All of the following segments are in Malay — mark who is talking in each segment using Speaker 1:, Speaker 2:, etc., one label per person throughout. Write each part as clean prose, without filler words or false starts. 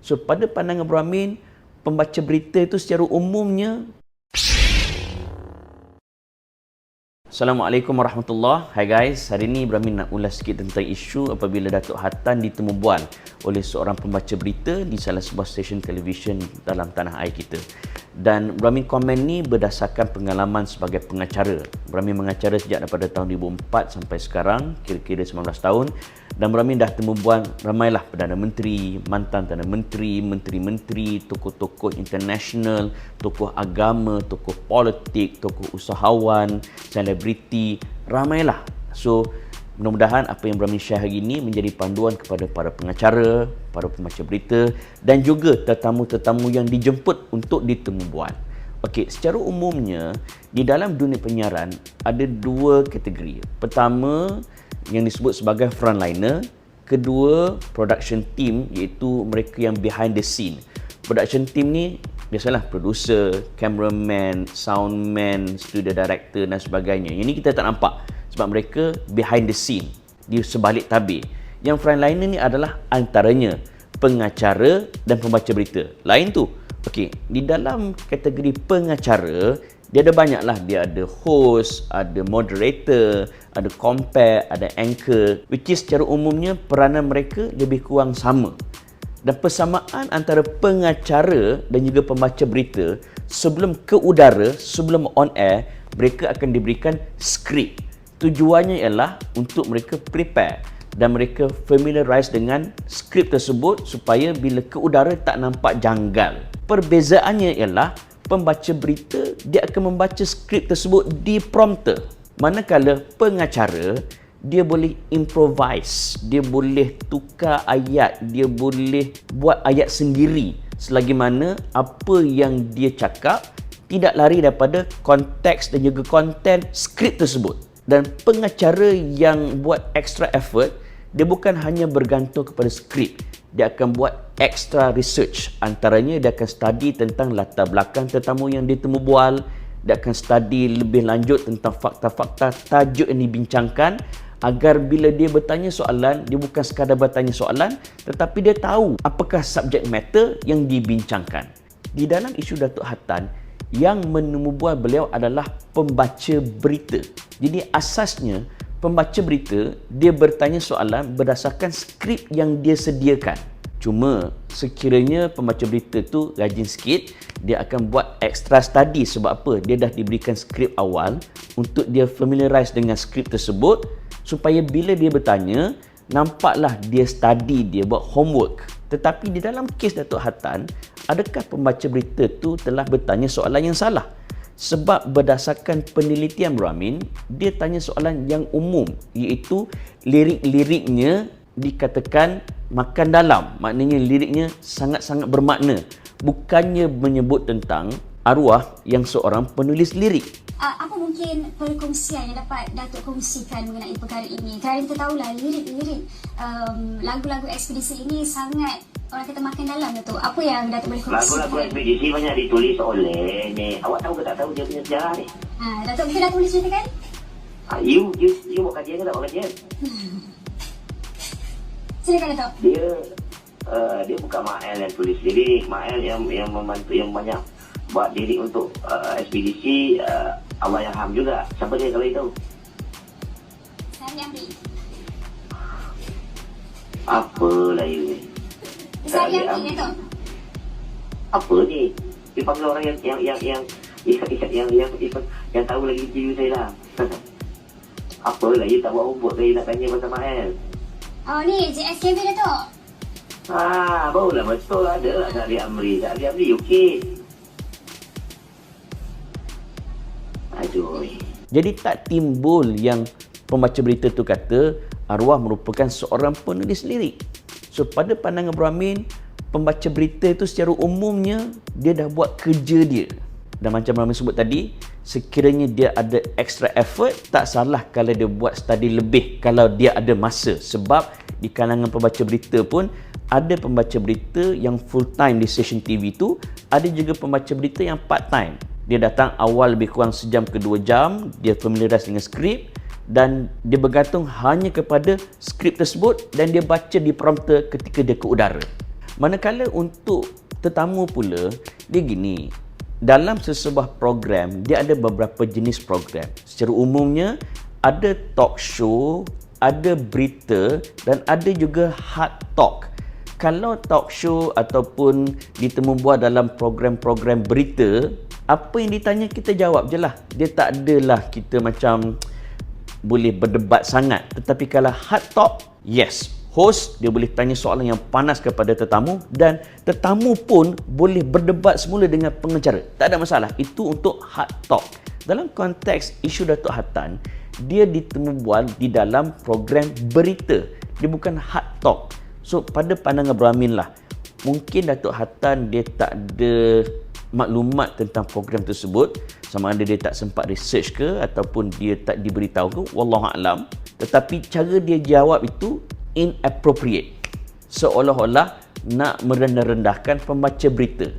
Speaker 1: So pada pandangan Brahmin, pembaca berita itu secara umumnya. Assalamualaikum warahmatullahi. Hai guys, hari ini Brahmin nak ulas sikit tentang isu apabila Datuk Hatan ditemubual oleh seorang pembaca berita di salah sebuah stesen televisyen dalam tanah air kita. Dan Brahmin komen ni berdasarkan pengalaman sebagai pengacara. Brahmin mengacara sejak daripada tahun 2004 sampai sekarang, kira-kira 19 tahun. Dan Brahmin dah temubual ramailah Perdana Menteri, mantan Perdana Menteri, menteri-menteri, tokoh-tokoh international, tokoh agama, tokoh politik, tokoh usahawan, selebriti, ramailah. So, mudah-mudahan apa yang Brahmin share hari ini menjadi panduan kepada para pengacara, para pembaca berita dan juga tetamu-tetamu yang dijemput untuk ditemubual. Okey, secara umumnya di dalam dunia penyiaran ada dua kategori. Pertama, yang disebut sebagai frontliner. Kedua, production team, iaitu mereka yang behind the scene. Production team ni biasalah producer, cameraman, soundman, studio director dan sebagainya. Yang ni kita tak nampak sebab mereka behind the scene, di sebalik tabir. Yang frontliner ni adalah antaranya pengacara dan pembaca berita. Lain tu. Okey, di dalam kategori pengacara, dia ada banyaklah. Dia ada host, ada moderator, ada compare, ada anchor, which is secara umumnya peranan mereka lebih kurang sama. Dan persamaan antara pengacara dan juga pembaca berita, sebelum ke udara, sebelum on air, mereka akan diberikan skrip. Tujuannya ialah untuk mereka prepare dan mereka familiarize dengan skrip tersebut supaya bila ke udara tak nampak janggal. Perbezaannya ialah pembaca berita dia akan membaca skrip tersebut di prompter, manakala pengacara dia boleh improvise, dia boleh tukar ayat, dia boleh buat ayat sendiri selagi mana apa yang dia cakap tidak lari daripada konteks dan juga konten skrip tersebut. Dan pengacara yang buat extra effort, dia bukan hanya bergantung kepada skrip, dia akan buat extra research. Antaranya dia akan study tentang latar belakang tetamu yang ditemubual, dia akan study lebih lanjut tentang fakta-fakta tajuk yang dibincangkan, agar bila dia bertanya soalan, dia bukan sekadar bertanya soalan tetapi dia tahu apakah subjek matter yang dibincangkan. Di dalam isu Datuk Hatan, yang menemubual beliau adalah pembaca berita. Jadi asasnya pembaca berita dia bertanya soalan berdasarkan skrip yang dia sediakan. Cuma sekiranya pembaca berita tu rajin sikit, dia akan buat extra study. Sebab apa? Dia dah diberikan skrip awal untuk dia familiarize dengan skrip tersebut, supaya bila dia bertanya, nampaklah dia study, dia buat homework. Tetapi di dalam kes Datuk Hatan, adakah pembaca berita tu telah bertanya soalan yang salah? Sebab berdasarkan penelitian Brahmin, dia tanya soalan yang umum, iaitu lirik-liriknya dikatakan makan dalam. Maknanya liriknya sangat-sangat bermakna. Bukannya menyebut tentang arwah yang seorang penulis lirik.
Speaker 2: Apa mungkin perkongsian yang dapat Datuk kongsikan mengenai perkara ini? Kerana kita tahulah lirik-lirik lagu-lagu ekspedisi ini sangat orang kata makan dalam, Datuk. Apa yang Datuk boleh kongsikan?
Speaker 3: Lagu-lagu ekspedisi banyak ditulis oleh ni. Awak tahu ke tak tahu dia punya sejarah ni?
Speaker 2: Datuk mungkin dah tulis ceritakan?
Speaker 3: You buat kajian ke tak buat kajian?
Speaker 2: Silakan, Datuk.
Speaker 3: Dia bukan Mael yang tulis lirik. Mael yang membantu, yang banyak buat lirik untuk ekspedisi. Allah yang ham juga. Siapa dia kalau tahu?
Speaker 2: Saya ambil.
Speaker 3: Apalah you ni?
Speaker 2: Saya ambil, Datuk.
Speaker 3: Apa ni? Dia panggil orang yang tahu lagi interview saya lah. Apalah you tak buat homework saya nak tanya pasal Mael.
Speaker 2: Oh ni, JSKB, Datuk.
Speaker 3: Barulah betul ada lah Zahri Amri. Zahri Amri UK. Aduh.
Speaker 1: Jadi tak timbul yang pembaca berita tu kata arwah merupakan seorang penulis lirik. So pada pandangan Brahmin, pembaca berita itu secara umumnya dia dah buat kerja dia. Dan macam Brahmin sebut tadi, sekiranya dia ada extra effort, tak salah kalau dia buat study lebih kalau dia ada masa. Sebab di kalangan pembaca berita pun ada pembaca berita yang full time di stesen TV tu, ada juga pembaca berita yang part time. Dia datang awal lebih kurang sejam ke 2 jam, dia familiarize dengan skrip dan dia bergantung hanya kepada skrip tersebut dan dia baca di prompter ketika dia ke udara. Manakala untuk tetamu pula, dia gini, dalam sesebuah program, dia ada beberapa jenis program. Secara umumnya, ada talk show, ada berita dan ada juga hard talk. Kalau talk show ataupun ditemubual dalam program-program berita, apa yang ditanya kita jawab je lah. Dia tak adalah kita macam boleh berdebat sangat. Tetapi kalau hard talk, yes, host dia boleh tanya soalan yang panas kepada tetamu dan tetamu pun boleh berdebat semula dengan pengacara. Tak ada masalah. Itu untuk hard talk. Dalam konteks isu Datuk Hatan, dia ditemubual di dalam program berita. Dia bukan hard talk. So, pada pandangan Brahmin lah, mungkin Datuk Hatan dia tak ada maklumat tentang program tersebut, sama ada dia tak sempat research ke ataupun dia tak diberitahu ke, wallahualam. Tetapi cara dia jawab itu inappropriate, seolah-olah nak merendah-rendahkan pembaca berita.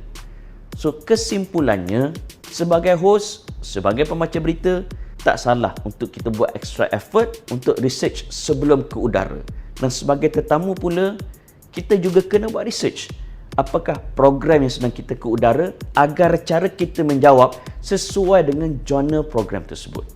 Speaker 1: So kesimpulannya, sebagai host, sebagai pembaca berita, tak salah untuk kita buat extra effort untuk research sebelum ke udara. Dan sebagai tetamu pula, kita juga kena buat research. Apakah program yang sedang kita ke udara agar cara kita menjawab sesuai dengan genre program tersebut.